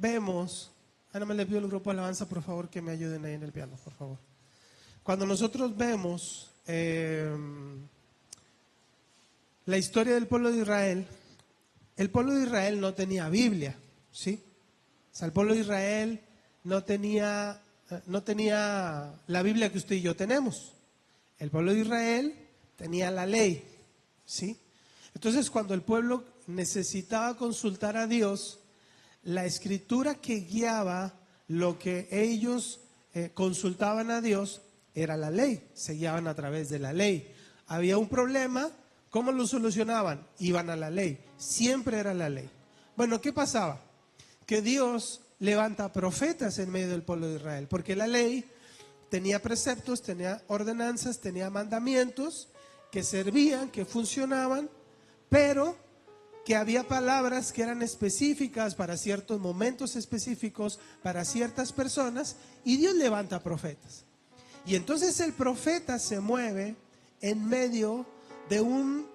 vemos, nada más le pido al grupo de alabanza, por favor, que me ayuden ahí en el piano, por favor. Cuando nosotros vemos la historia del pueblo de Israel, el pueblo de Israel no tenía Biblia, ¿sí? O sea, el pueblo de Israel no tenía la Biblia que usted y yo tenemos. El pueblo de Israel tenía la ley, ¿sí? Entonces, cuando el pueblo necesitaba consultar a Dios, la escritura que guiaba lo que ellos consultaban a Dios era la ley, se guiaban a través de la ley. Había un problema, ¿cómo lo solucionaban? Iban a la ley, siempre era la ley. Bueno, ¿qué pasaba? Que Dios levanta profetas en medio del pueblo de Israel, porque la ley tenía preceptos, tenía ordenanzas, tenía mandamientos que servían, que funcionaban, pero que había palabras que eran específicas para ciertos momentos específicos, para ciertas personas, y Dios levanta profetas. Y entonces el profeta se mueve en medio de un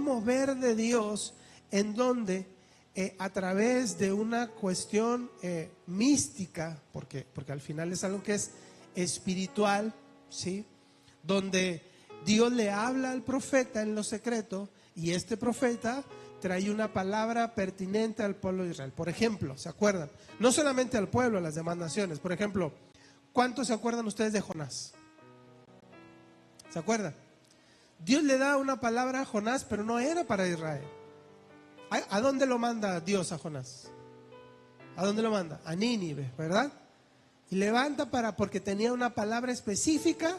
mover de Dios, en donde a través de una cuestión mística, porque al final es algo que es espiritual, ¿sí? Donde Dios le habla al profeta en lo secreto, y este profeta trae una palabra pertinente al pueblo de Israel. Por ejemplo, ¿se acuerdan? No solamente al pueblo, a las demás naciones. Por ejemplo, ¿cuántos se acuerdan ustedes de Jonás? ¿Se acuerdan? Dios le da una palabra a Jonás, pero no era para Israel. ¿A dónde lo manda Dios a Jonás? ¿A dónde lo manda? A Nínive, ¿verdad? Y levanta porque tenía una palabra específica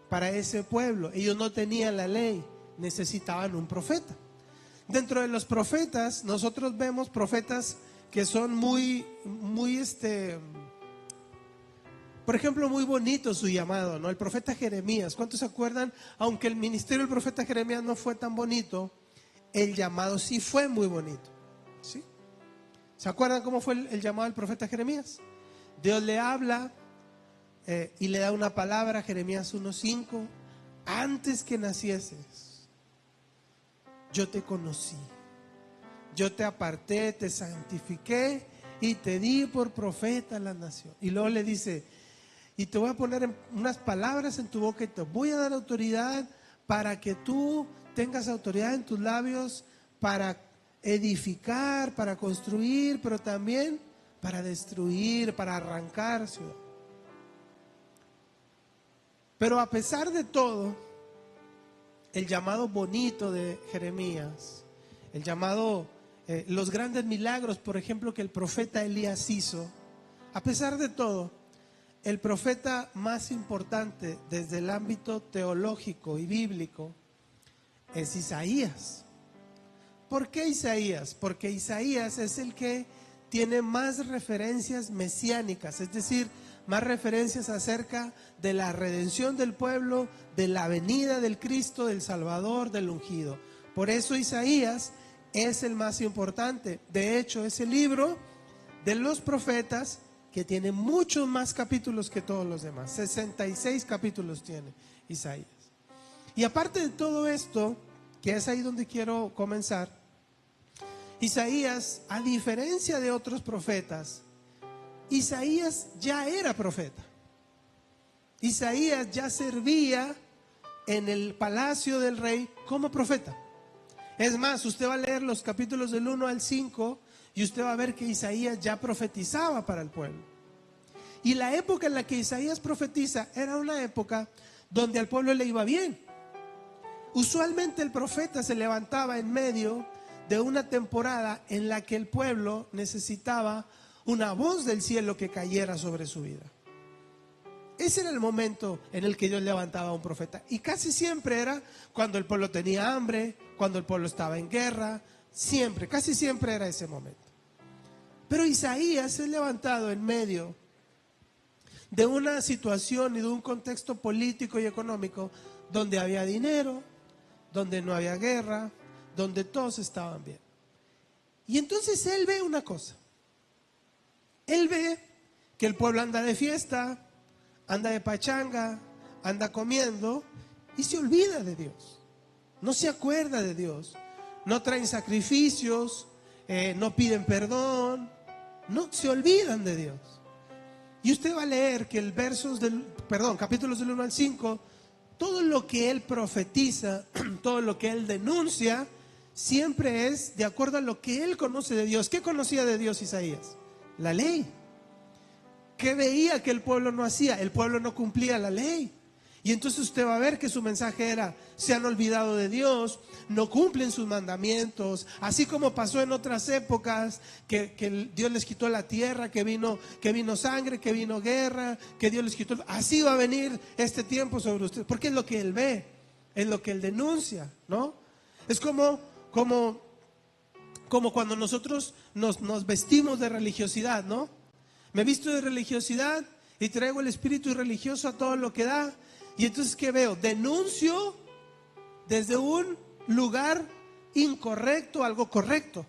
para ese pueblo. Ellos no tenían la ley, necesitaban un profeta. Dentro de los profetas, nosotros vemos profetas que son por ejemplo, muy bonito su llamado, ¿no? El profeta Jeremías, ¿cuántos se acuerdan? Aunque el ministerio del profeta Jeremías no fue tan bonito, el llamado sí fue muy bonito, ¿sí? ¿Se acuerdan cómo fue el llamado del profeta Jeremías? Dios le habla y le da una palabra, Jeremías 1:5, antes que nacieses, yo te conocí, yo te aparté, te santifiqué y te di por profeta a la nación. Y luego le dice, y te voy a poner unas palabras en tu boca y te voy a dar autoridad para que tú tengas autoridad en tus labios para edificar, para construir, pero también para destruir, para arrancar ciudad. Pero a pesar de todo, el llamado bonito de Jeremías, el llamado, los grandes milagros, por ejemplo, que el profeta Elías hizo, a pesar de todo, el profeta más importante desde el ámbito teológico y bíblico es Isaías. ¿Por qué Isaías? Porque Isaías es el que tiene más referencias mesiánicas, es decir, más referencias acerca de la redención del pueblo, de la venida del Cristo, del Salvador, del ungido. Por eso Isaías es el más importante. De hecho, es el libro de los profetas que tiene muchos más capítulos que todos los demás. 66 capítulos tiene Isaías. Y aparte de todo esto, que es ahí donde quiero comenzar, Isaías, a diferencia de otros profetas, Isaías ya era profeta. Isaías ya servía en el palacio del rey como profeta. Es más, usted va a leer los capítulos del 1 al 5 y usted va a ver que Isaías ya profetizaba para el pueblo. Y la época en la que Isaías profetiza era una época donde al pueblo le iba bien. Usualmente el profeta se levantaba en medio de una temporada en la que el pueblo necesitaba una voz del cielo que cayera sobre su vida. Ese era el momento en el que Dios levantaba a un profeta. Y casi siempre era cuando el pueblo tenía hambre, cuando el pueblo estaba en guerra, siempre, casi siempre era ese momento. Pero Isaías es levantado en medio de una situación y de un contexto político y económico donde había dinero, donde no había guerra, donde todos estaban bien. Y entonces él ve una cosa. Él ve que el pueblo anda de fiesta, anda de pachanga, anda comiendo y se olvida de Dios. No se acuerda de Dios. No traen sacrificios, no piden perdón, no se olvidan de Dios. Y usted va a leer que capítulos del 1 al 5, todo lo que él profetiza, todo lo que él denuncia, siempre es de acuerdo a lo que él conoce de Dios. ¿Qué conocía de Dios Isaías? La ley. ¿Qué veía que el pueblo no hacía? El pueblo no cumplía la ley. Y entonces usted va a ver que su mensaje era: se han olvidado de Dios, no cumplen sus mandamientos, así como pasó en otras épocas, que Dios les quitó la tierra, que vino sangre, que vino guerra, que Dios les quitó. Así va a venir este tiempo sobre usted, porque es lo que él ve, es lo que él denuncia, ¿no? Es como cuando nosotros nos vestimos de religiosidad, ¿no? Me visto de religiosidad y traigo el espíritu religioso a todo lo que da. Y entonces, ¿qué veo? Denuncio desde un lugar incorrecto algo correcto,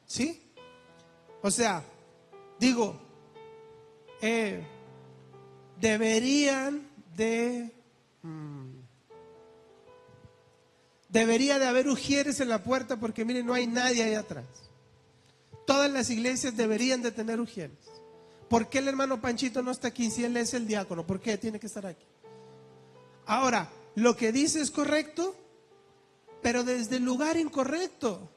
¿sí? O sea, digo, debería de haber ujieres en la puerta, porque miren, no hay nadie ahí atrás. Todas las iglesias deberían de tener ujieres. ¿Por qué el hermano Panchito no está aquí si él es el diácono? ¿Por qué tiene que estar aquí? Ahora, lo que dice es correcto, pero desde el lugar incorrecto,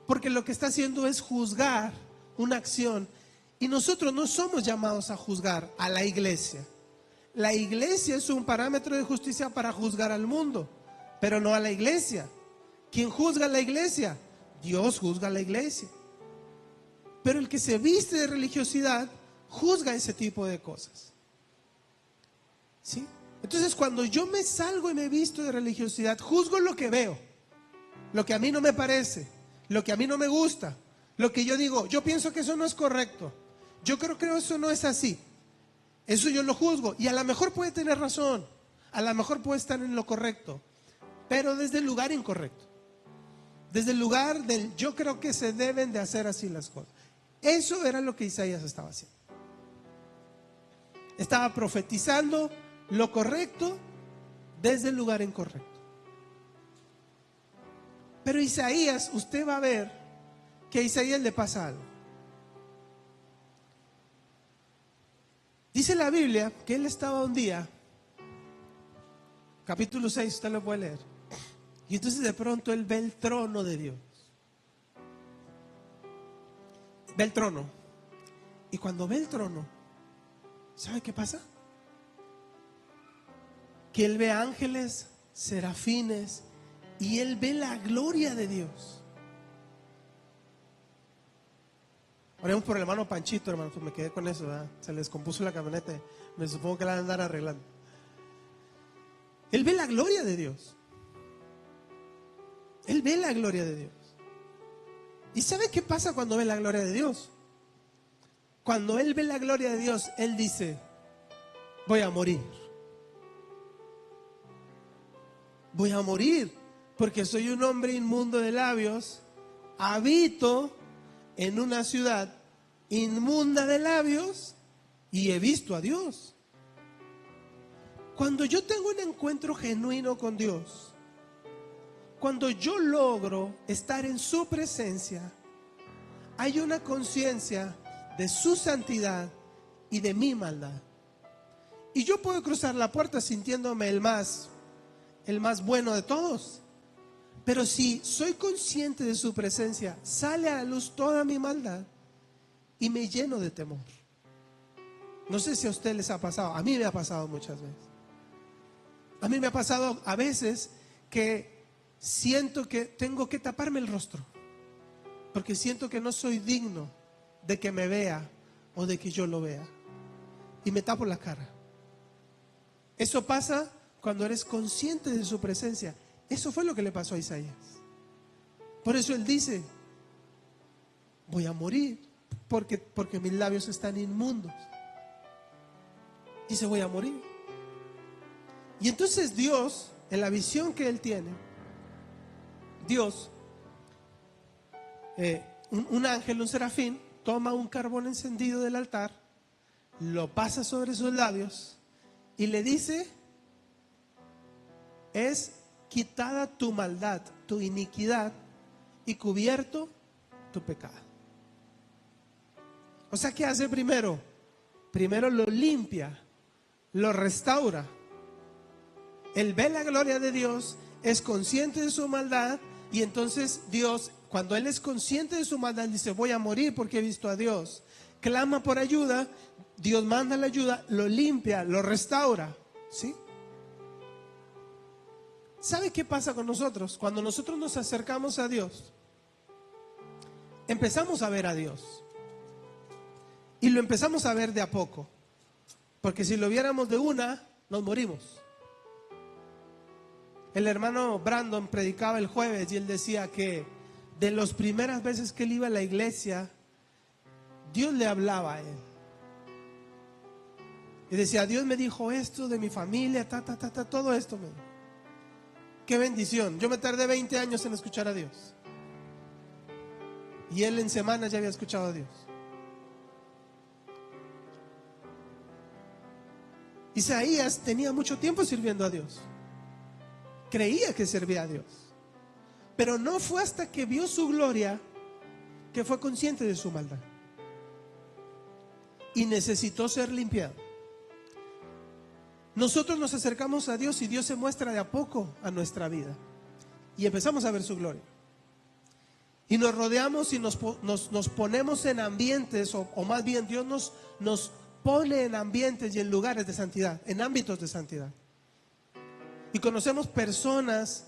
porque lo que está haciendo es juzgar una acción, y nosotros no somos llamados a juzgar a la iglesia. La iglesia es un parámetro de justicia para juzgar al mundo, pero no a la iglesia. ¿Quién juzga a la iglesia? Dios juzga a la iglesia. Pero el que se viste de religiosidad juzga ese tipo de cosas, ¿sí? Entonces, cuando yo me salgo y me visto de religiosidad, juzgo lo que veo, lo que a mí no me parece, lo que a mí no me gusta, lo que yo digo: yo pienso que eso no es correcto, yo creo que eso no es así. Eso yo lo juzgo, y a lo mejor puede tener razón, a lo mejor puede estar en lo correcto, pero desde el lugar incorrecto, desde el lugar del yo creo que se deben de hacer así las cosas. Eso era lo que Isaías estaba haciendo. Estaba profetizando lo correcto desde el lugar incorrecto. Pero Isaías, usted va a ver que a Isaías le pasa algo. Dice la Biblia que él estaba un día, capítulo 6, usted lo puede leer, y entonces de pronto él ve el trono de Dios. Ve el trono. Y cuando ve el trono, ¿sabe qué pasa? Que él ve ángeles, serafines, y él ve la gloria de Dios. Oremos por el hermano Panchito, hermano, pues me quedé con eso, ¿verdad? Se le descompuso la camioneta, me supongo que la van a andar arreglando. Él ve la gloria de Dios. Él ve la gloria de Dios. ¿Y sabe qué pasa cuando ve la gloria de Dios? Cuando él ve la gloria de Dios, él dice: voy a morir. Voy a morir, porque soy un hombre inmundo de labios, habito en una ciudad inmunda de labios y he visto a Dios. Cuando yo tengo un encuentro genuino con Dios, cuando yo logro estar en su presencia, hay una conciencia de su santidad y de mi maldad. Y yo puedo cruzar la puerta sintiéndome el más bueno de todos. Pero si soy consciente de su presencia, sale a la luz toda mi maldad y me lleno de temor. No sé si a ustedes les ha pasado. A mí me ha pasado muchas veces. A mí me ha pasado a veces que siento que tengo que taparme el rostro, porque siento que no soy digno de que me vea o de que yo lo vea, y me tapo la cara. Eso pasa cuando eres consciente de su presencia. Eso fue lo que le pasó a Isaías. Por eso él dice: voy a morir, porque mis labios están inmundos. Dice: voy a morir. Y entonces Dios, en la visión que él tiene, Dios, un ángel, un serafín, toma un carbón encendido del altar, lo pasa sobre sus labios y le dice: es quitada tu maldad, tu iniquidad, y cubierto tu pecado. O sea, ¿qué hace primero? Primero lo limpia, lo restaura. Él ve la gloria de Dios, es consciente de su maldad, y entonces Dios, cuando él es consciente de su maldad, dice: voy a morir porque he visto a Dios. Clama por ayuda, Dios manda la ayuda, lo limpia, lo restaura, ¿sí? ¿Sabe qué pasa con nosotros? Cuando nosotros nos acercamos a Dios, empezamos a ver a Dios. Y lo empezamos a ver de a poco. Porque si lo viéramos de una, nos morimos. El hermano Brandon predicaba el jueves y él decía que de las primeras veces que él iba a la iglesia, Dios le hablaba a él. Y decía: Dios me dijo esto de mi familia, todo esto. Qué bendición. Yo me tardé 20 años en escuchar a Dios. Y él en semanas ya había escuchado a Dios. Isaías tenía mucho tiempo sirviendo a Dios. Creía que servía a Dios. Pero no fue hasta que vio su gloria que fue consciente de su maldad. Y necesitó ser limpiado. Nosotros nos acercamos a Dios y Dios se muestra de a poco a nuestra vida. Y empezamos a ver su gloria. Y nos rodeamos y nos ponemos en ambientes, o más bien Dios nos pone en ambientes y en lugares de santidad, en ámbitos de santidad. Y conocemos personas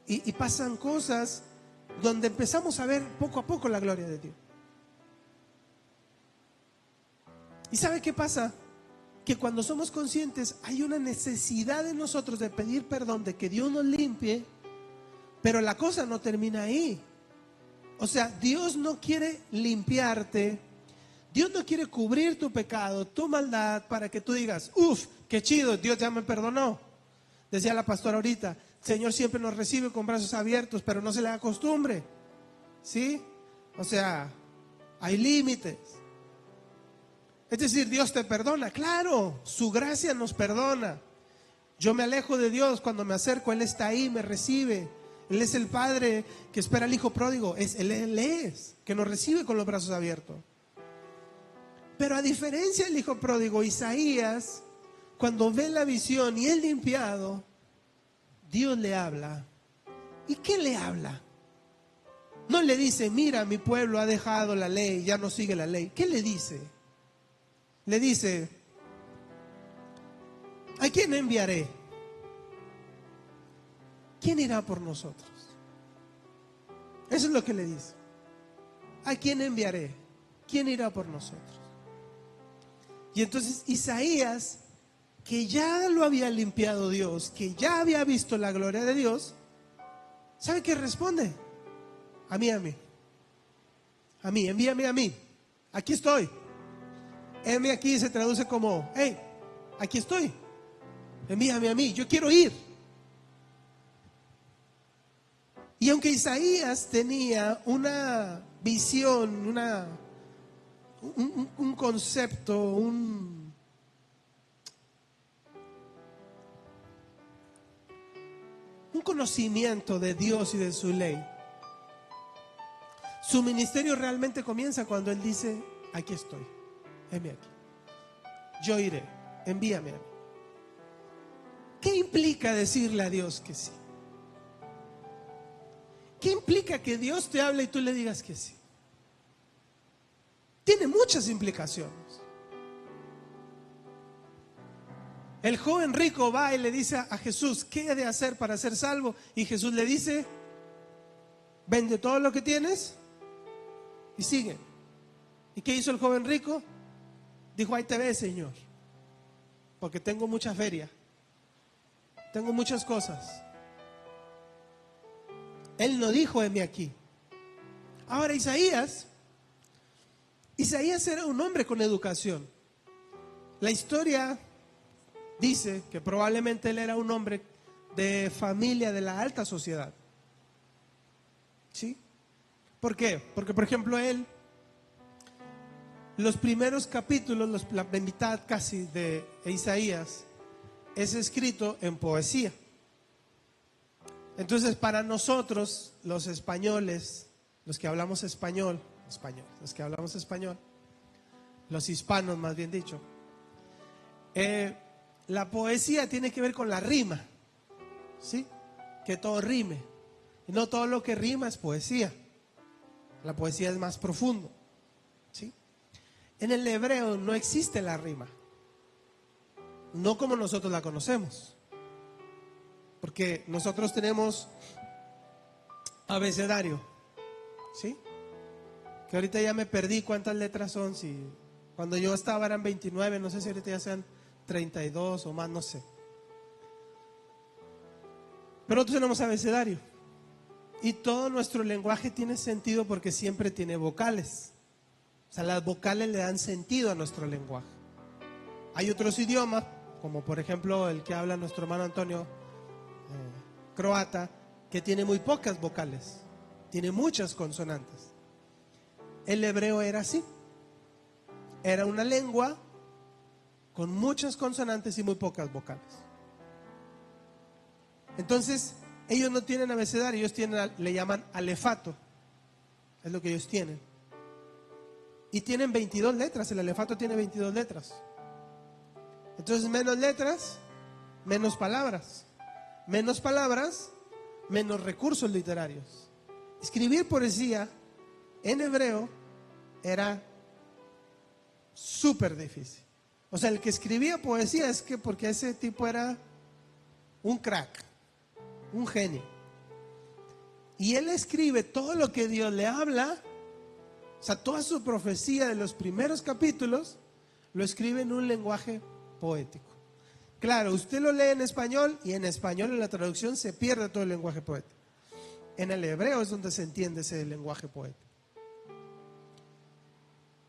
y pasan cosas donde empezamos a ver poco a poco la gloria de Dios. ¿Y sabe qué pasa? Que cuando somos conscientes hay una necesidad en nosotros de pedir perdón, de que Dios nos limpie, pero la cosa no termina ahí. O sea, Dios no quiere limpiarte, Dios no quiere cubrir tu pecado, tu maldad, para que tú digas: uff, qué chido, Dios ya me perdonó. Decía la pastora ahorita: el Señor siempre nos recibe con brazos abiertos, pero no se le da costumbre, ¿sí? O sea, hay límites. Es decir, Dios te perdona, claro, su gracia nos perdona. Yo me alejo de Dios, cuando me acerco, Él está ahí, me recibe. Él es el Padre que espera al Hijo pródigo. Él es, que nos recibe con los brazos abiertos. Pero a diferencia del Hijo pródigo, Isaías, cuando ve la visión y es limpiado, Dios le habla. ¿Y qué le habla? No le dice: mira, mi pueblo ha dejado la ley, ya no sigue la ley. ¿Qué le dice? Le dice: ¿a quién enviaré? ¿Quién irá por nosotros? Eso es lo que le dice. ¿A quién enviaré? ¿Quién irá por nosotros? Y entonces Isaías, que ya lo había limpiado Dios, que ya había visto la gloria de Dios, ¿sabe qué responde? A mí, envíame a mí. Aquí estoy. Heme aquí se traduce como: hey, aquí estoy. Envíame a mí, yo quiero ir. Y aunque Isaías tenía una visión, un concepto, un conocimiento de Dios y de su ley, su ministerio realmente comienza cuando él dice: aquí estoy, heme aquí, yo iré, envíame a mí. ¿Qué implica decirle a Dios que sí? ¿Qué implica que Dios te hable y tú le digas que sí? Tiene muchas implicaciones. El joven rico va y le dice a Jesús: ¿qué he de hacer para ser salvo? Y Jesús le dice: vende todo lo que tienes y sigue. ¿Y qué hizo el joven rico? Dijo: ahí te ves, Señor, porque tengo mucha feria, tengo muchas cosas. Él no dijo: heme aquí. Ahora Isaías era un hombre con educación. La historia dice que probablemente él era un hombre de familia de la alta sociedad. ¿Sí? ¿Por qué? Porque, por ejemplo, él, los primeros capítulos, la mitad casi de Isaías, es escrito en poesía. Entonces, para nosotros, los españoles, los que hablamos español, los hispanos más bien dicho. La poesía tiene que ver con la rima, ¿sí? Que todo rime. Y no todo lo que rima es poesía. La poesía es más profundo, ¿sí? En el hebreo no existe la rima, no como nosotros la conocemos, porque nosotros tenemos abecedario, ¿sí? Que ahorita ya me perdí cuántas letras son. Si cuando yo estaba eran 29, no sé si ahorita ya sean 32 o más, no sé. Pero nosotros tenemos abecedario. Y todo nuestro lenguaje tiene sentido porque siempre tiene vocales. O sea, las vocales le dan sentido a nuestro lenguaje. Hay otros idiomas, como por ejemplo el que habla nuestro hermano Antonio, croata, que tiene muy pocas vocales, tiene muchas consonantes. El hebreo era así. Era una lengua con muchas consonantes y muy pocas vocales. Entonces, ellos no tienen abecedario, ellos tienen, le llaman alefato. Es lo que ellos tienen. Y tienen 22 letras, el alefato tiene 22 letras. Entonces, menos letras, menos palabras. Menos palabras, menos recursos literarios. Escribir poesía en hebreo era súper difícil. O sea, el que escribía poesía es que porque ese tipo era un crack, un genio. Y él escribe todo lo que Dios le habla, o sea, toda su profecía de los primeros capítulos, lo escribe en un lenguaje poético. Claro, usted lo lee en español y en español en la traducción se pierde todo el lenguaje poético. En el hebreo es donde se entiende ese lenguaje poético.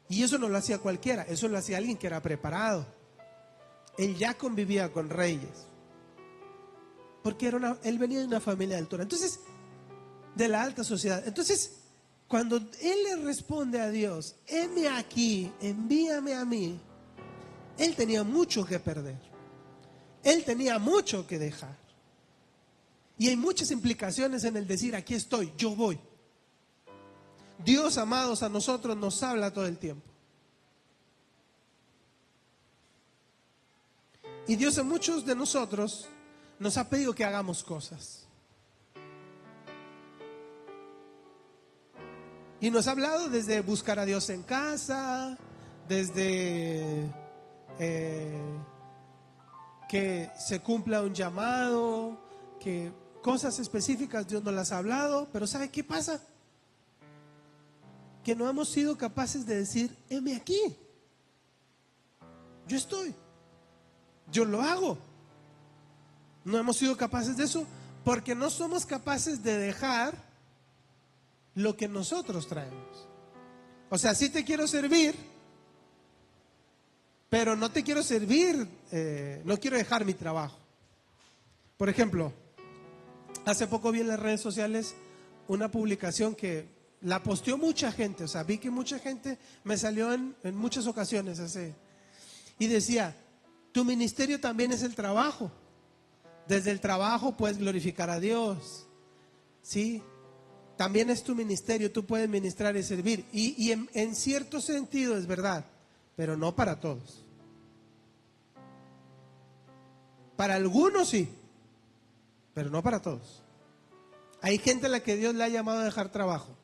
Y eso no lo hacía cualquiera, eso lo hacía alguien que era preparado. Él ya convivía con reyes, porque él venía de una familia de altura, entonces, de la alta sociedad. Entonces, cuando él le responde a Dios, heme aquí, envíame a mí, él tenía mucho que perder, él tenía mucho que dejar. Y hay muchas implicaciones en el decir, aquí estoy, yo voy. Dios, amados, a nosotros nos habla todo el tiempo. Y Dios a muchos de nosotros nos ha pedido que hagamos cosas. Y nos ha hablado desde buscar a Dios en casa, desde que se cumpla un llamado, que cosas específicas Dios nos las ha hablado. Pero ¿sabe qué pasa? Que no hemos sido capaces de decir, heme aquí, yo estoy, yo lo hago. No hemos sido capaces de eso porque no somos capaces de dejar lo que nosotros traemos. O sea, sí te quiero servir, pero no te quiero servir, no quiero dejar mi trabajo. Por ejemplo, hace poco vi en las redes sociales una publicación que la posteó mucha gente. O sea, vi que mucha gente me salió en muchas ocasiones y decía, tu ministerio también es el trabajo. Desde el trabajo puedes glorificar a Dios, ¿sí? También es tu ministerio, tú puedes ministrar y servir. Y en cierto sentido es verdad, pero no para todos. Para algunos sí, pero no para todos. Hay gente a la que Dios le ha llamado a dejar trabajo.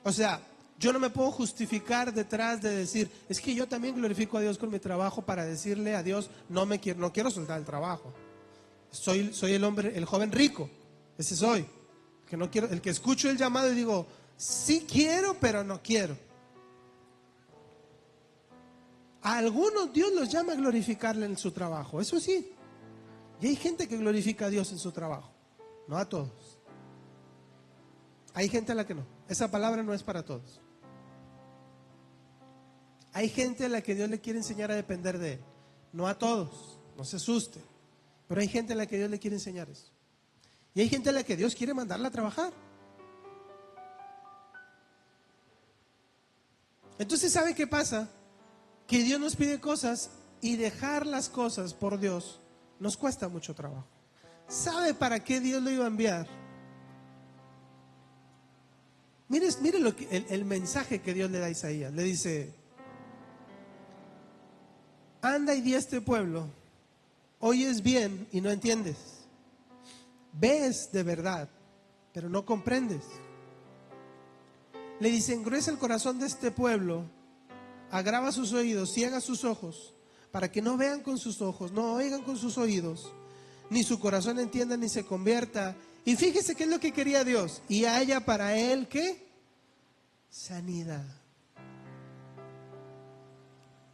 O sea, yo no me puedo justificar detrás de decir, es que yo también glorifico a Dios con mi trabajo para decirle a Dios, no quiero soltar el trabajo. Soy el hombre, el joven rico, ese soy. Que no quiero, el que escucho el llamado y digo, sí quiero, pero no quiero. A algunos Dios los llama a glorificarle en su trabajo, eso sí. Y hay gente que glorifica a Dios en su trabajo, no a todos. Hay gente a la que no. Esa palabra no es para todos. Hay gente a la que Dios le quiere enseñar a depender de Él. No a todos, no se asuste. Pero hay gente a la que Dios le quiere enseñar eso. Y hay gente a la que Dios quiere mandarla a trabajar. Entonces, ¿sabe qué pasa? Que Dios nos pide cosas y dejar las cosas por Dios nos cuesta mucho trabajo. ¿Sabe para qué Dios lo iba a enviar? Mire lo que, el mensaje que Dios le da a Isaías. Le dice: anda y di a este pueblo, oyes bien y no entiendes, ves de verdad, pero no comprendes. Le dice: engruesa el corazón de este pueblo, agrava sus oídos, ciega sus ojos, para que no vean con sus ojos, no oigan con sus oídos, ni su corazón entienda ni se convierta. Y fíjese qué es lo que quería Dios: y haya para él, ¿qué? Sanidad.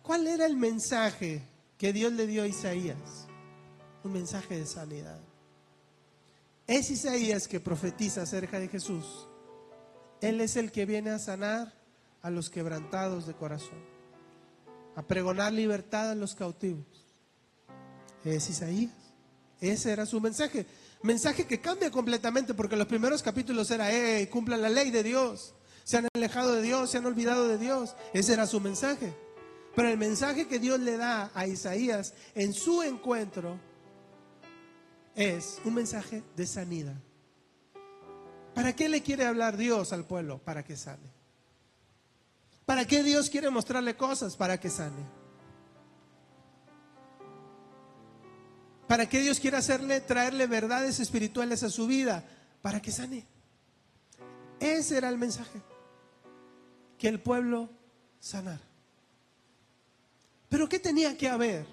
¿Cuál era el mensaje que Dios le dio a Isaías? Un mensaje de sanidad. Es Isaías que profetiza acerca de Jesús. Él es el que viene a sanar a los quebrantados de corazón, a pregonar libertad a los cautivos. Es Isaías. Ese era su mensaje. Mensaje que cambia completamente, porque los primeros capítulos era: cumplan la ley de Dios. Se han alejado de Dios, se han olvidado de Dios. Ese era su mensaje. Pero el mensaje que Dios le da a Isaías en su encuentro es un mensaje de sanidad. ¿Para qué le quiere hablar Dios al pueblo? Para que sane. ¿Para qué Dios quiere mostrarle cosas? Para que sane. ¿Para qué Dios quiere traerle verdades espirituales a su vida? Para que sane. Ese era el mensaje. Que el pueblo sanara. ¿Pero qué tenía que haber?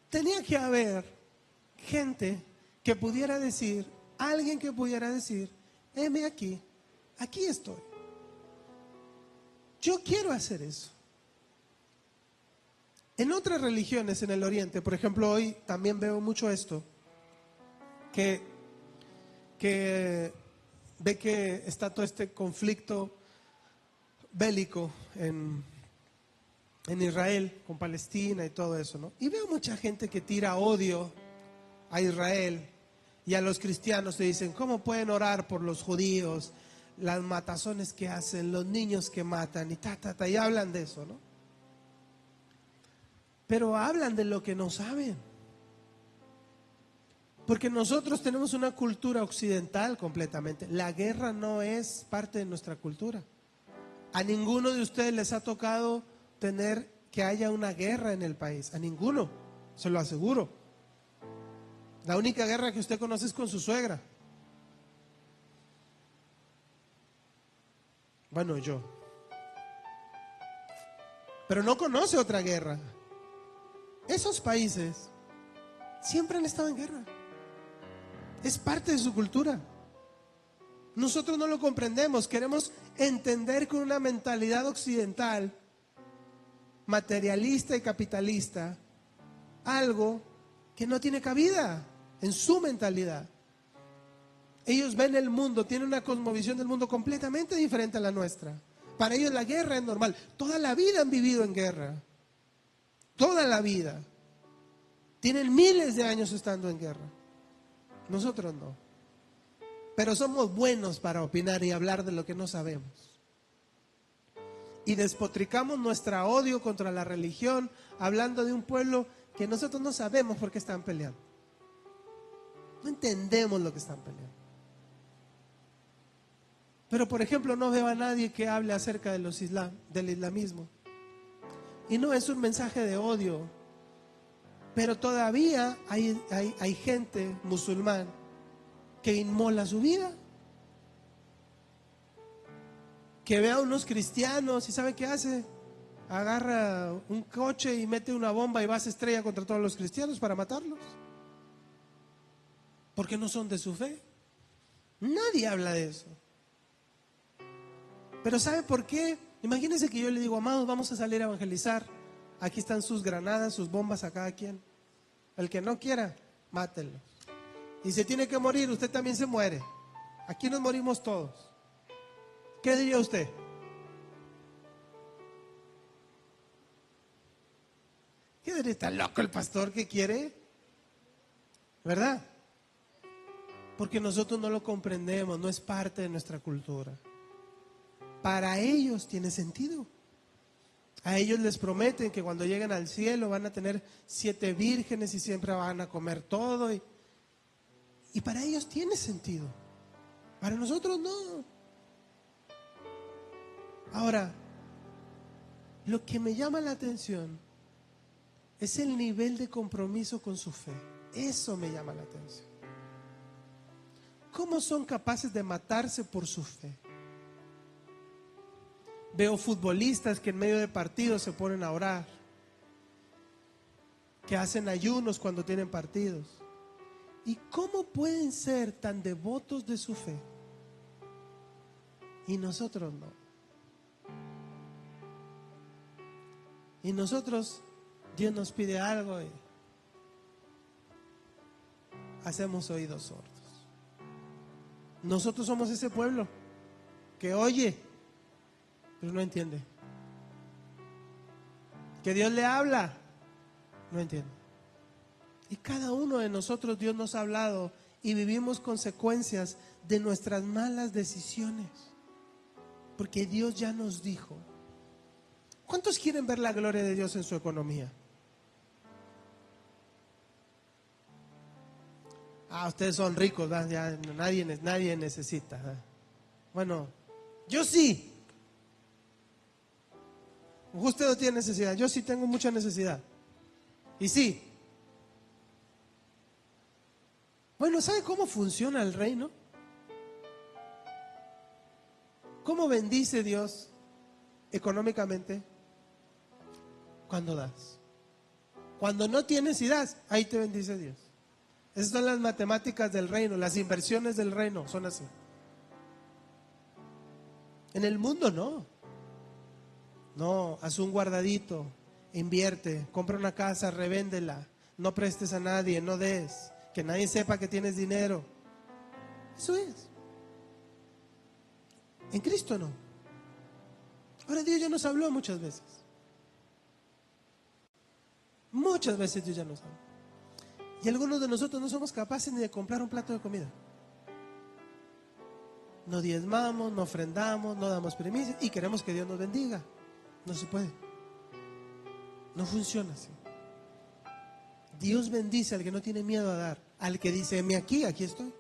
Tenía que haber gente que pudiera decir, alguien que pudiera decir: heme aquí, aquí estoy. Yo quiero hacer eso. En otras religiones en el Oriente, por ejemplo, hoy también veo mucho esto, que ve que está todo este conflicto bélico en Israel con Palestina y todo eso, ¿no? Y veo mucha gente que tira odio a Israel y a los cristianos. Se dicen: ¿cómo pueden orar por los judíos? Las matazones que hacen, los niños que matan y y hablan de eso, ¿no? Pero hablan de lo que no saben. Porque nosotros tenemos una cultura occidental completamente. La guerra no es parte de nuestra cultura. A ninguno de ustedes les ha tocado tener que haya una guerra en el país. A ninguno, se lo aseguro. La única guerra que usted conoce es con su suegra. Bueno, yo. Pero no conoce otra guerra. Esos países siempre han estado en guerra. Es parte de su cultura. Nosotros no lo comprendemos. Queremos entender con una mentalidad occidental, materialista y capitalista, algo que no tiene cabida en su mentalidad. Ellos ven el mundo, tienen una cosmovisión del mundo completamente diferente a la nuestra. Para ellos la guerra es normal. Toda la vida han vivido en guerra. Toda la vida. Tienen miles de años estando en guerra. Nosotros no. Pero somos buenos para opinar y hablar de lo que no sabemos. Y despotricamos nuestro odio contra la religión, hablando de un pueblo que nosotros no sabemos por qué están peleando. No entendemos lo que están peleando. Pero, por ejemplo, no veo a nadie que hable acerca del islamismo. Y no es un mensaje de odio. Pero todavía hay gente musulmán que inmola su vida. Que ve a unos cristianos y ¿sabe qué hace? Agarra un coche y mete una bomba y va a hacer estrella contra todos los cristianos para matarlos. Porque no son de su fe. Nadie habla de eso. Pero ¿sabe por qué? Imagínense que yo le digo: amados, vamos a salir a evangelizar. Aquí están sus granadas, sus bombas a cada quien. El que no quiera, mátenlo. Y si tiene que morir, usted también se muere. Aquí nos morimos todos. ¿Qué diría usted? ¿Qué diría? ¿Está loco el pastor que quiere? ¿Verdad? Porque nosotros no lo comprendemos, no es parte de nuestra cultura. Para ellos tiene sentido. A ellos les prometen que cuando lleguen al cielo van a tener 7 vírgenes y siempre van a comer todo. Y para ellos tiene sentido. Para nosotros no. Ahora, lo que me llama la atención es el nivel de compromiso con su fe. Eso me llama la atención. ¿Cómo son capaces de matarse por su fe? Veo futbolistas que en medio de partidos se ponen a orar, que hacen ayunos cuando tienen partidos. ¿Y cómo pueden ser tan devotos de su fe? Y nosotros no. Y nosotros, Dios nos pide algo y hacemos oídos sordos. Nosotros somos ese pueblo que oye, pero no entiende. Que Dios le habla, no entiende. Y cada uno de nosotros Dios nos ha hablado y vivimos consecuencias de nuestras malas decisiones. Porque Dios ya nos dijo. ¿Cuántos quieren ver la gloria de Dios en su economía? Ustedes son ricos, ¿verdad? Ya nadie necesita, ¿verdad? Bueno, yo sí. Usted no tiene necesidad, yo sí tengo mucha necesidad. Y sí. Bueno, ¿sabe cómo funciona el reino? ¿Cómo bendice Dios económicamente? Cuando das. Cuando no tienes y das, ahí te bendice Dios. Esas son las matemáticas del reino, las inversiones del reino, son así. En el mundo no. No, haz un guardadito, invierte, compra una casa, revéndela, no prestes a nadie, no des, que nadie sepa que tienes dinero. Eso es. En Cristo no. Ahora Dios ya nos habló muchas veces. Muchas veces Dios ya nos habló. Y algunos de nosotros no somos capaces ni de comprar un plato de comida. No diezmamos, no ofrendamos, no damos primicias y queremos que Dios nos bendiga. No se puede. No funciona así. Dios bendice al que no tiene miedo a dar, al que dice, heme aquí estoy.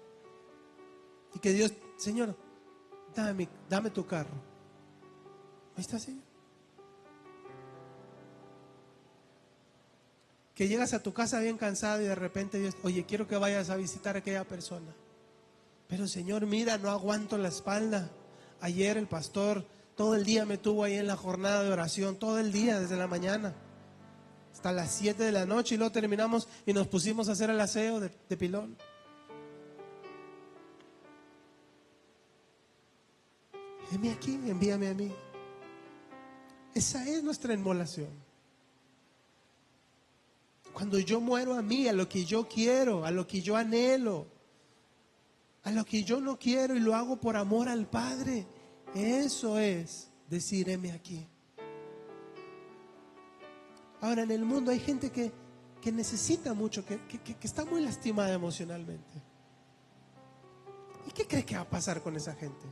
Y que Dios, Señor, dame tu carro. Ahí está, Señor. Que llegas a tu casa bien cansado y de repente Dios, oye, quiero que vayas a visitar a aquella persona. Pero Señor, mira, no aguanto la espalda. Ayer el pastor todo el día me tuvo ahí en la jornada de oración, todo el día, desde la mañana hasta las 7 de la noche, y luego terminamos y nos pusimos a hacer el aseo de pilón. Heme aquí, envíame a mí. Esa es nuestra inmolación. Cuando yo muero a mí, a lo que yo quiero, a lo que yo anhelo, a lo que yo no quiero y lo hago por amor al Padre, eso es decir, heme aquí. Ahora, en el mundo hay gente que necesita mucho, que está muy lastimada emocionalmente. ¿Y qué cree que va a pasar con esa gente?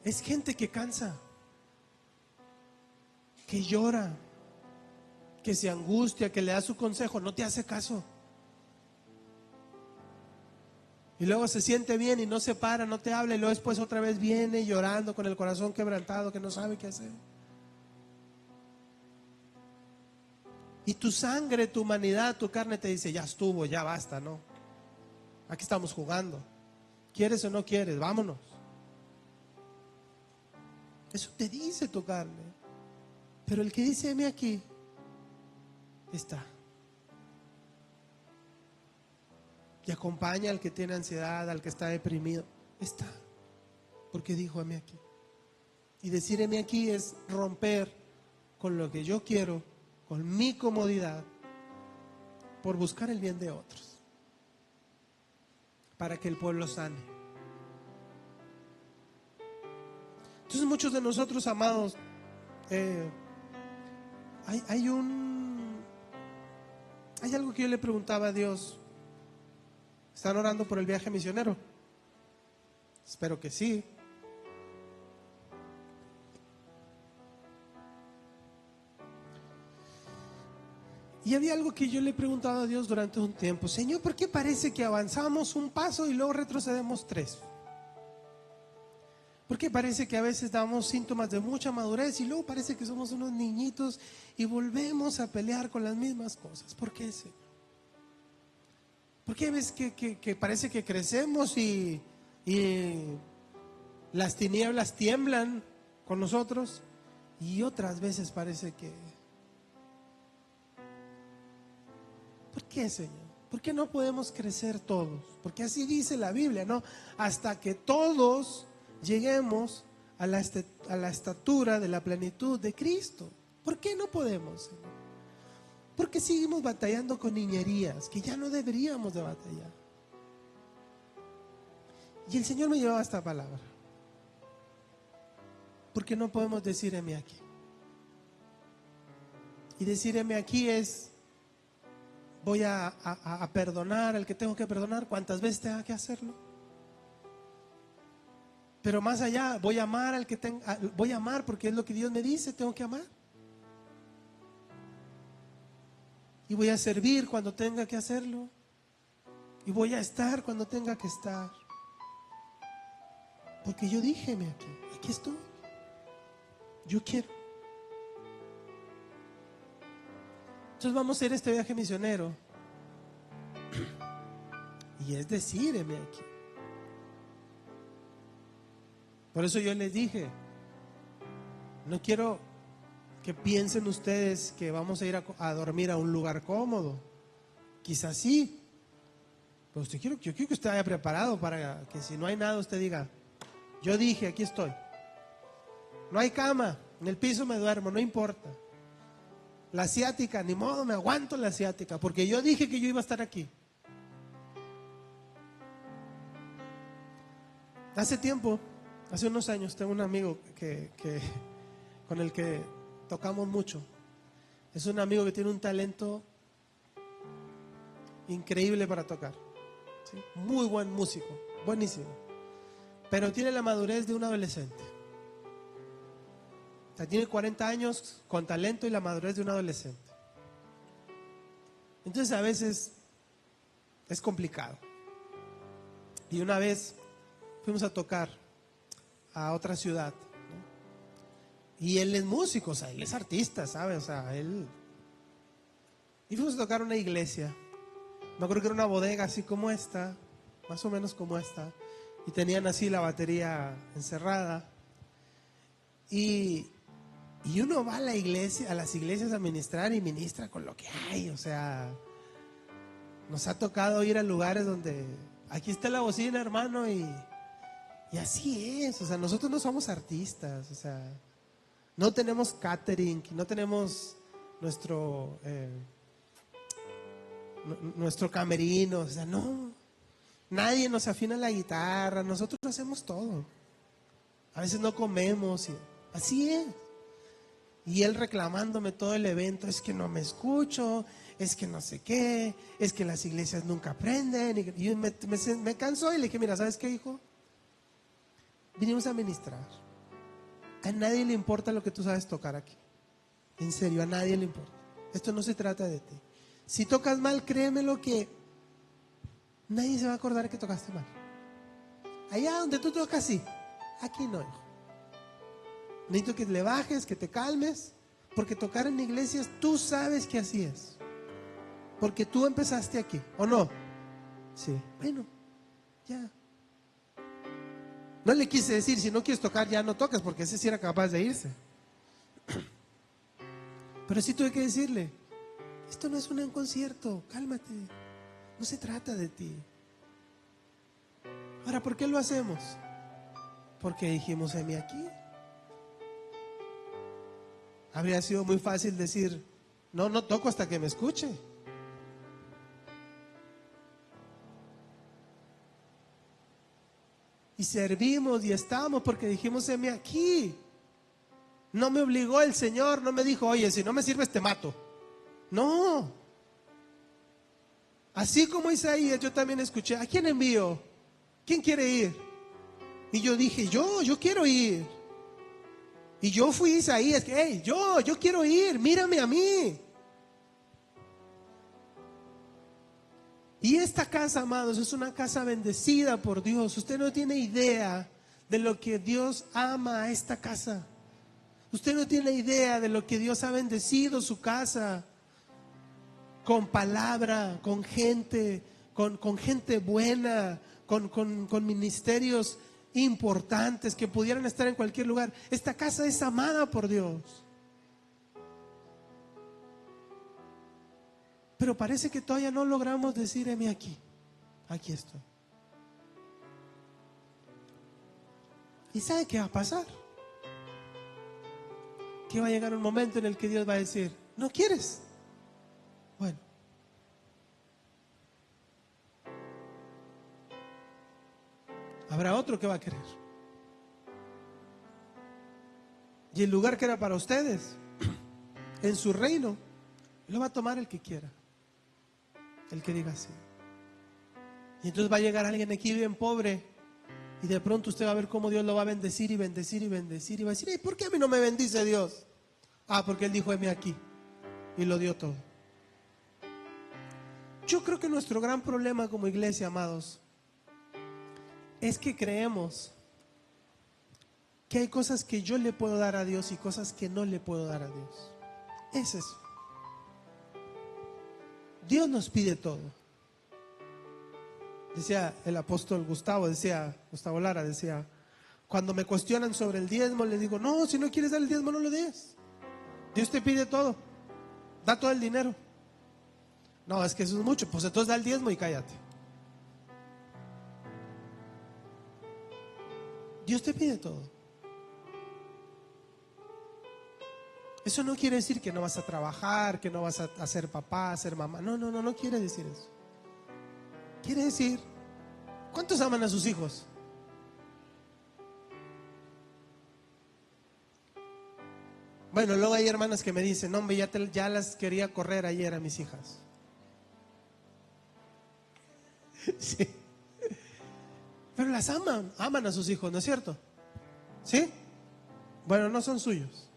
Es gente que cansa, que llora, que se angustia, que le da su consejo, no te hace caso. Y luego se siente bien y no se para, no te habla, y luego después otra vez viene llorando con el corazón quebrantado, que no sabe qué hacer. Y tu sangre, tu humanidad, tu carne te dice, ya estuvo, ya basta, ¿no? Aquí estamos jugando. ¿Quieres o no quieres? Vámonos. Eso te dice tu carne. Pero el que dice, heme aquí, está. Y acompaña al que tiene ansiedad, al que está deprimido. Está. Porque dijo, heme aquí. Y decir, heme aquí es romper con lo que yo quiero, con mi comodidad, por buscar el bien de otros, para que el pueblo sane. Entonces muchos de nosotros, amados, hay algo que yo le preguntaba a Dios. ¿Están orando por el viaje misionero? Espero que sí. Y había algo que yo le he preguntado a Dios durante un tiempo: Señor, ¿por qué parece que avanzamos un paso y luego retrocedemos 3? ¿Por qué parece que a veces damos síntomas de mucha madurez y luego parece que somos unos niñitos y volvemos a pelear con las mismas cosas? ¿Por qué, Señor? ¿Por qué ves que parece que crecemos y las tinieblas tiemblan con nosotros y otras veces parece que... ¿Por qué, Señor? ¿Por qué no podemos crecer todos? Porque así dice la Biblia, ¿no? Hasta que todos lleguemos a la estatura de la plenitud de Cristo. ¿Por qué no podemos, Señor? Porque seguimos batallando con niñerías que ya no deberíamos de batallar. Y el Señor me llevaba a esta palabra. ¿Por qué no podemos decir heme aquí? Y decir heme aquí es: voy a perdonar al que tengo que perdonar cuantas veces tenga que hacerlo. Pero más allá, voy a amar al que voy a amar porque es lo que Dios me dice, tengo que amar. Y voy a servir cuando tenga que hacerlo. Y voy a estar cuando tenga que estar. Porque yo dije, aquí estoy. Yo quiero. Entonces vamos a hacer este viaje misionero. Y es decir, heme aquí. Por eso yo les dije, no quiero que piensen ustedes que vamos a ir a dormir a un lugar cómodo. Quizás sí. Pero yo quiero que usted haya preparado para que si no hay nada usted diga: yo dije, aquí estoy. No hay cama, en el piso me duermo, no importa. La ciática, ni modo, me aguanto la ciática, porque yo dije que yo iba a estar aquí. Hace tiempo, hace unos años, tengo un amigo con el que tocamos mucho. Es un amigo que tiene un talento increíble para tocar, ¿sí? Muy buen músico, buenísimo. Pero tiene la madurez de un adolescente. O sea, tiene 40 años con talento y la madurez de un adolescente. Entonces a veces es complicado. Y una vez fuimos a tocar a otra ciudad, ¿no? Y él es músico, o sea, él es artista, ¿sabes? O sea, él... Y fuimos a tocar a una iglesia. Me acuerdo que era una bodega así como esta, más o menos como esta. Y tenían así la batería encerrada. Y uno va a la iglesia, a las iglesias a ministrar y ministra con lo que hay. O sea, nos ha tocado ir a lugares donde aquí está la bocina, hermano, y así es. O sea, nosotros no somos artistas. O sea, no tenemos catering, no tenemos nuestro camerino. O sea, no. Nadie nos afina la guitarra, nosotros hacemos todo. A veces no comemos, y así es. Y él reclamándome todo el evento: es que no me escucho, es que no sé qué, es que las iglesias nunca aprenden. Y me cansó y le dije: mira, ¿sabes qué, hijo? Vinimos a ministrar. A nadie le importa lo que tú sabes tocar aquí. En serio, a nadie le importa. Esto no se trata de ti. Si tocas mal, créeme lo que nadie se va a acordar que tocaste mal. Allá donde tú tocas, sí. Aquí no, hijo. Necesito que le bajes, que te calmes, porque tocar en iglesias tú sabes que así es. Porque tú empezaste aquí, ¿o no? Sí. Bueno, ya. No le quise decir: si no quieres tocar, ya no tocas, porque ese sí era capaz de irse. Pero sí tuve que decirle: esto no es un concierto, cálmate. No se trata de ti. Ahora, ¿por qué lo hacemos? Porque dijimos: heme aquí. Habría sido muy fácil decir: no toco hasta que me escuche. Y servimos y estamos porque dijimos: heme aquí. No me obligó el Señor, no me dijo: oye, si no me sirves te mato. No. Así como Isaías, yo también escuché: ¿a quién envío? ¿Quién quiere ir? Y yo dije: yo quiero ir. Y yo fui Isaías, hey, yo quiero ir, mírame a mí. Y esta casa, amados, es una casa bendecida por Dios. Usted no tiene idea de lo que Dios ama a esta casa. Usted no tiene idea de lo que Dios ha bendecido su casa. Con palabra, con gente, con gente buena, con ministerios importantes que pudieran estar en cualquier lugar. Esta casa es amada por Dios. Pero parece que todavía no logramos decir, heme aquí, aquí estoy. ¿Y sabe qué va a pasar? Que va a llegar un momento en el que Dios va a decir, ¿no quieres? Bueno. Habrá otro que va a querer. Y el lugar que era para ustedes, en su reino, lo va a tomar el que quiera. El que diga sí. Y entonces va a llegar alguien aquí bien pobre y de pronto usted va a ver cómo Dios lo va a bendecir y bendecir y bendecir y va a decir, ¿por qué a mí no me bendice Dios? Ah, porque Él dijo, heme aquí, y lo dio todo. Yo creo que nuestro gran problema como iglesia, amados, es que creemos que hay cosas que yo le puedo dar a Dios y cosas que no le puedo dar a Dios. Es eso. Dios nos pide todo. Decía el apóstol Gustavo Lara, decía, cuando me cuestionan sobre el diezmo, les digo, no, si no quieres dar el diezmo, no lo des. Dios te pide todo. Da todo el dinero. No, es que eso es mucho. Pues entonces da el diezmo y cállate. Dios te pide todo. Eso no quiere decir que no vas a trabajar, que no vas a ser papá, a ser mamá. No quiere decir eso. Quiere decir, ¿cuántos aman a sus hijos? Bueno, luego hay hermanas que me dicen, hombre, ya las quería correr ayer a mis hijas. Sí. Pero las aman a sus hijos, ¿no es cierto? ¿Sí? Bueno, no son suyos.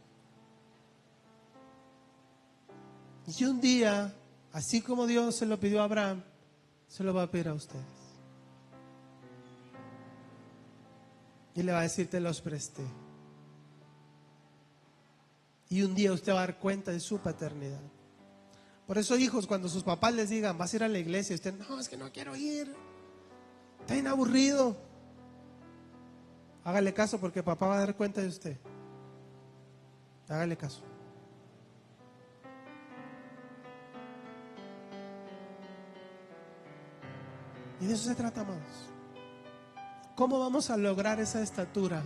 Y un día, así como Dios se lo pidió a Abraham, se lo va a pedir a ustedes. Y le va a decir, te los presté. Y un día usted va a dar cuenta de su paternidad. Por eso, hijos, cuando sus papás les digan, vas a ir a la iglesia, usted, no, es que no quiero ir. Está bien aburrido. Hágale caso porque papá va a dar cuenta de usted. Hágale caso. Y de eso se trata, amados. ¿Cómo vamos a lograr esa estatura?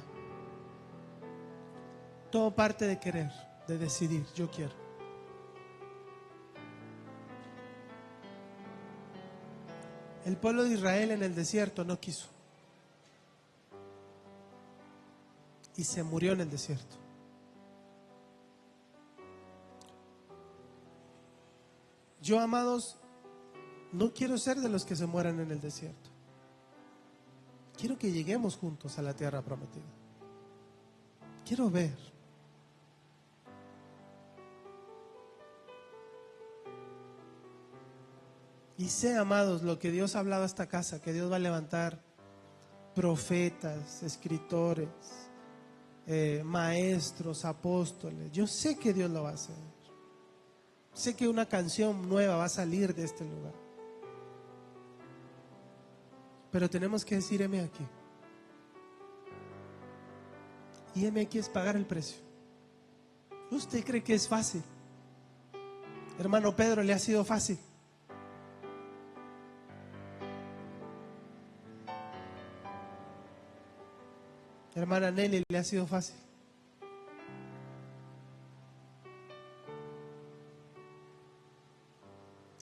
Todo parte de querer, de decidir, yo quiero. El pueblo de Israel en el desierto no quiso. Y se murió en el desierto. Yo, amados, no quiero ser de los que se mueran en el desierto. Quiero que lleguemos juntos a la tierra prometida. Quiero ver. Y sé, amados, lo que Dios ha hablado a esta casa, que Dios va a levantar profetas, escritores, maestros, apóstoles. Yo sé que Dios lo va a hacer. Sé que una canción nueva va a salir de este lugar. Pero tenemos que decir, heme aquí. Y heme aquí es pagar el precio. ¿Usted cree que es fácil? Hermano Pedro, ¿le ha sido fácil? Hermana Nelly, ¿le ha sido fácil?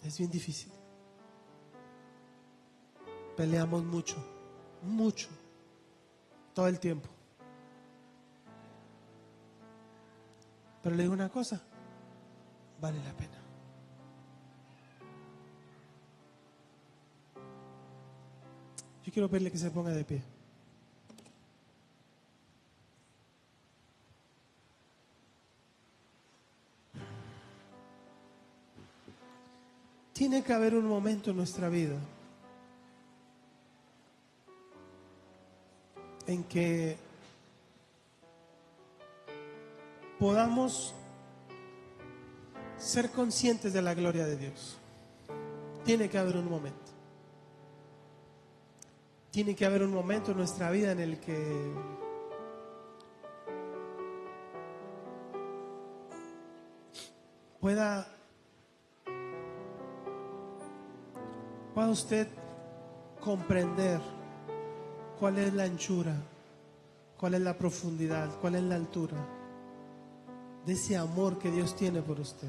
Es bien difícil. Peleamos mucho, mucho, todo el tiempo. Pero le digo una cosa, vale la pena. Yo quiero pedirle que se ponga de pie. Tiene que haber un momento en nuestra vida en que podamos ser conscientes de la gloria de Dios. Tiene que haber un momento. Tiene que haber un momento en nuestra vida en el que pueda usted comprender cuál es la anchura, cuál es la profundidad, cuál es la altura de ese amor que Dios tiene por usted.